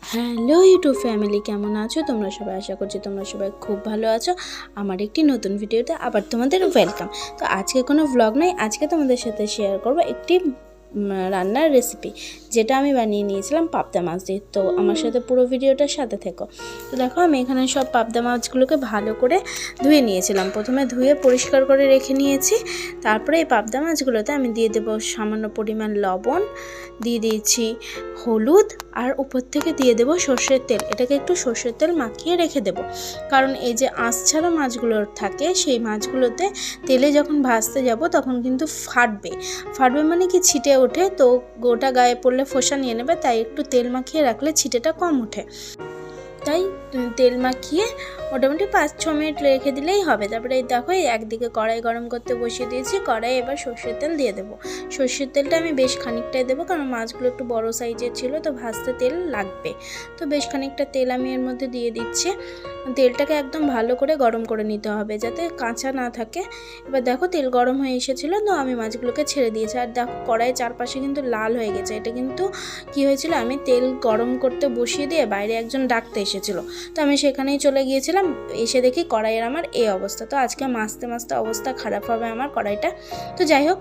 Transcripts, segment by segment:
Hello YouTube family, কেমন আছো তোমরা সবাই? আশা করছি তোমরা সবাই খুব ভালো আছো। আমার একটি নতুন ভিডিওতে আবার তোমাদের ওয়েলকাম। তো আজকে কোনো ভ্লগ নয়, আজকে তোমাদের সাথে শেয়ার করবো একটি রান্নার রেসিপি, যেটা আমি বানিয়ে নিয়েছিলাম পাবদা মাছ দিয়ে। তো আমার সাথে পুরো ভিডিওটার সাথে থেকো। তো দেখো, আমি এখানে সব পাবদা মাছগুলোকে ভালো করে ধুয়ে নিয়েছিলাম। প্রথমে ধুয়ে পরিষ্কার করে রেখে নিয়েছি। তারপরে এই পাবদা মাছগুলোতে আমি দিয়ে দেবো সামান্য পরিমাণ লবণ, দিয়ে দিয়েছি হলুদ, আর উপর থেকে দিয়ে দেবো সর্ষের তেল। এটাকে একটু সর্ষের তেল মাখিয়ে রেখে দেবো, কারণ এই যে আঁশ ছাড়া মাছগুলো থাকে, সেই মাছগুলোতে তেলে যখন ভাজতে যাব তখন কিন্তু ফাটবে মানে কি ছিটে ওঠে, তো গোটা গায়ে পড়লে ফোসা নিয়ে নেবে। তাই একটু তেল মাখিয়ে রাখলে ছিটেটা কম ওঠে। তাই তেল মাখিয়ে মোটামুটি 5-6 মিনিট রেখে দিলেই হবে। তারপরে এই দেখো, একদিকে কড়াই গরম করতে বসিয়ে দিয়েছি। কড়াই এবার সর্ষের তেল দিয়ে দেবো। সর্ষের তেলটা আমি বেশ খানিকটাই দেবো, কারণ মাছগুলো একটু বড় সাইজের ছিল, তো ভাজতে তেল লাগবে। তো বেশ খানিকটা তেল আমি এর মধ্যে দিয়ে দিচ্ছি। তেলটাকে একদম ভালো করে গরম করে নিতে হবে, যাতে কাঁচা না থাকে। এবার দেখো, তেল গরম হয়ে এসেছিলো, তো আমি মাছগুলোকে ছেড়ে দিয়েছি। আর দেখো, কড়াই চারপাশে কিন্তু লাল হয়ে গেছে। এটা কিন্তু কি হয়েছিল, আমি তেল গরম করতে বসিয়ে দিয়ে বাইরে একজন ডাকতে এসেছিলো, তো আমি সেখানেই চলে গিয়েছিলাম। এসে দেখি কড়াইয়ের আমার এই অবস্থা। তো আজকে মাছতে মাছতে অবস্থা খারাপ হবে আমার কড়াইটা। তো যাই হোক,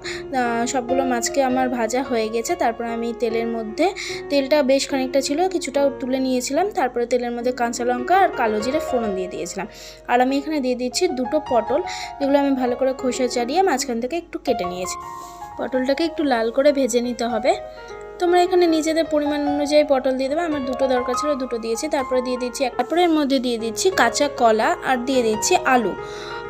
সবগুলো মাছকে আমার ভাজা হয়ে গেছে। তারপর আমি তেলের মধ্যে, তেলটা বেশ খানিকটা ছিল, কিছুটা তুলে নিয়েছিলাম। তারপরে তেলের মধ্যে কাঁচা লঙ্কা আর কালো জিরে ফোড়ন দিয়ে দিয়েছিলাম। আর আমি এখানে দিয়ে দিচ্ছি 2টো পটল, যেগুলো আমি ভালো করে খোসা ছাড়িয়ে মাঝখান থেকে একটু কেটে নিয়েছি। পটলটাকে একটু লাল করে ভেজে নিতে হবে। তোমরা এখানে নিজেদের পরিমাণ অনুযায়ী পটল দিয়ে দেবে। আমার 2টো দরকার ছিল, 2টো দিয়েছি। তারপরে দিয়ে দিচ্ছি, তারপরে এর মধ্যে দিয়ে দিচ্ছি কাঁচা কলা, আর দিয়ে দিচ্ছি আলু।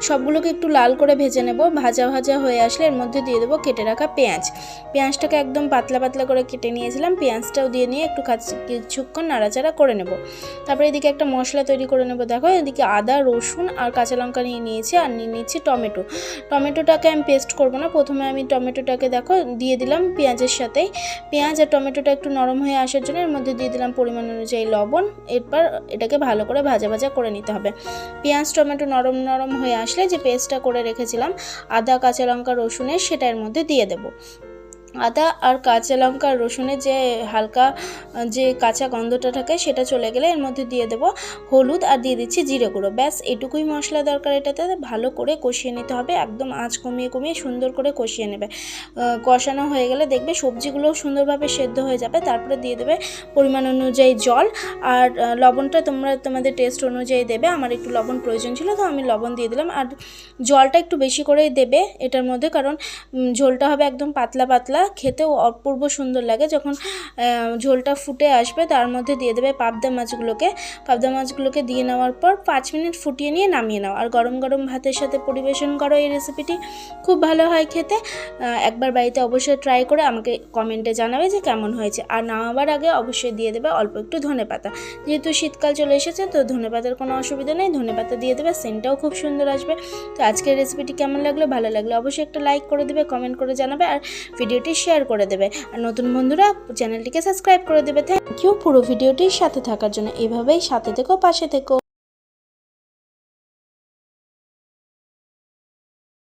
সবগুলোকে একটু লাল করে ভেজে নেব। ভাজা ভাজা হয়ে আসলে এর মধ্যে দিয়ে দেবো কেটে রাখা পেঁয়াজ। পেঁয়াজটাকে একদম পাতলা পাতলা করে কেটে নিয়েছিলাম। পেঁয়াজটাও দিয়ে নিয়ে একটু কিছুক্ষণ নাড়াচাড়া করে নেব। তারপরে এদিকে একটা মশলা তৈরি করে নেব। দেখো, এদিকে আদা, রসুন আর কাঁচা লঙ্কা নিয়ে নিয়েছি, আর নিয়ে নিচ্ছি টমেটো। টমেটোটাকে আমি পেস্ট করব না, প্রথমে আমি টমেটোটাকে দেখো দিয়ে দিলাম পেঁয়াজের সাথেই। পেঁয়াজ আর টমেটোটা একটু নরম হয়ে আসার জন্য এর মধ্যে দিয়ে দিলাম পরিমাণ অনুযায়ী লবণ। এরপর এটাকে ভালো করে ভাজা ভাজা করে নিতে হবে। পেঁয়াজ টমেটো নরম নরম হয়ে আসলে যে পেস্টটা করে রেখেছিলাম আদা, কাঁচা লঙ্কা, রসুনের, সেটা এর মধ্যে দিয়ে দেবো। আদা আর কাঁচা লঙ্কা রসুনের যে হালকা যে কাঁচা গন্ধটা থাকে, সেটা চলে গেলে এর মধ্যে দিয়ে দেবো হলুদ, আর দিয়ে দিচ্ছি জিরে গুঁড়ো। ব্যাস এটুকুই মশলা দরকার। এটাতে ভালো করে কষিয়ে নিতে হবে, একদম আঁচ কমিয়ে কমিয়ে সুন্দর করে কষিয়ে নেবে। কষানো হয়ে গেলে দেখবে সবজিগুলোও সুন্দরভাবে সেদ্ধ হয়ে যাবে। তারপরে দিয়ে দেবে পরিমাণ অনুযায়ী জল, আর লবণটা তোমরা তোমাদের টেস্ট অনুযায়ী দেবে। আমার একটু লবণ প্রয়োজন ছিল, তো আমি লবণ দিয়ে দিলাম। আর জলটা একটু বেশি করেই দেবে এটার মধ্যে, কারণ ঝোলটা হবে একদম পাতলা পাতলা, খেতেও অপূর্ব সুন্দর লাগে। যখন ঝোলটা ফুটে আসবে, তার মধ্যে দিয়ে দেবে পাবদা মাছগুলোকে দিয়ে নেওয়ার পর 5 মিনিট ফুটিয়ে নিয়ে নামিয়ে নাও। আর গরম গরম ভাতের সাথে পরিবেশন করো। এই রেসিপিটি খুব ভালো হয় খেতে। একবার বাড়িতে অবশ্যই ট্রাই করে আমাকে কমেন্টে জানাবে যে কেমন হয়েছে। আর নামাবার আগে অবশ্যই দিয়ে দেবে অল্প একটু ধনেপাতা। যেহেতু শীতকাল চলে এসেছে, তো ধনেপাতার কোনো অসুবিধা নেই, ধনেপাতা দিয়ে দেবে, সেন্টটাও খুব সুন্দর আসবে। তো আজকের রেসিপিটি কেমন লাগলো, ভালো লাগলো অবশ্যই একটা লাইক করে দেবে, কমেন্ট করে জানাবে, আর ভিডিওটি শেয়ার করে দেবে। আর নতুন বন্ধুরা চ্যানেলটিকে সাবস্ক্রাইব করে দেবে। থ্যাংক ইউ পুরো ভিডিওটির সাথে থাকার জন্য। এভাবেই সাথে থেকো, পাশে থেকো।